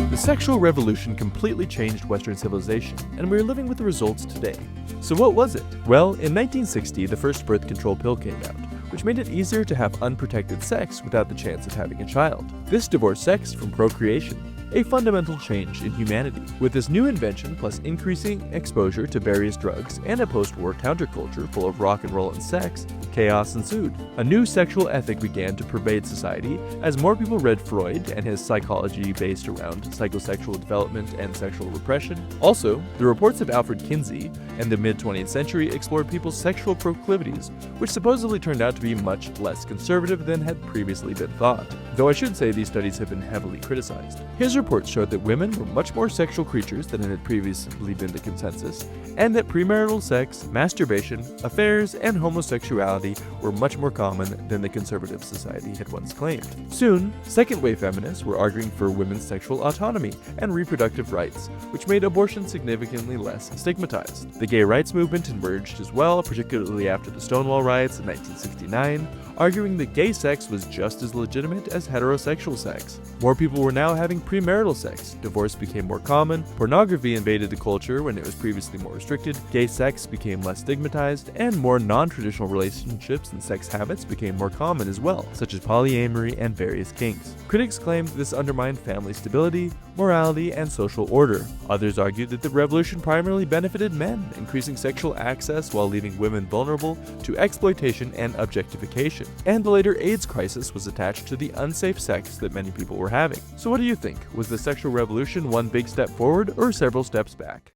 The sexual revolution completely changed Western civilization, and we're living with the results today. So what was it? Well, in 1960, the first birth control pill came out, which made it easier to have unprotected sex without the chance of having a child. This divorced sex from procreation, a fundamental change in humanity. With this new invention, plus increasing exposure to various drugs and a post-war counterculture full of rock and roll and sex, chaos ensued. A new sexual ethic began to pervade society as more people read Freud and his psychology based around psychosexual development and sexual repression. Also, the reports of Alfred Kinsey and the mid-20th century explored people's sexual proclivities, which supposedly turned out to be much less conservative than had previously been thought. Though I should say these studies have been heavily criticized. His reports showed that women were much more sexual creatures than had previously been the consensus, and that premarital sex, masturbation, affairs, and homosexuality were much more common than the conservative society had once claimed. Soon, second-wave feminists were arguing for women's sexual autonomy and reproductive rights, which made abortion significantly less stigmatized. The gay rights movement emerged as well, particularly after the Stonewall riots in 1969, arguing that gay sex was just as legitimate as heterosexual sex. More people were now having premarital sex, divorce became more common, pornography invaded the culture when it was previously more restricted, gay sex became less stigmatized, and more non-traditional relationships and sex habits became more common as well, such as polyamory and various kinks. Critics claimed this undermined family stability, morality, and social order. Others argued that the revolution primarily benefited men, increasing sexual access while leaving women vulnerable to exploitation and objectification. And the later AIDS crisis was attached to the unsafe sex that many people were having. So what do you think? Was the sexual revolution one big step forward or several steps back?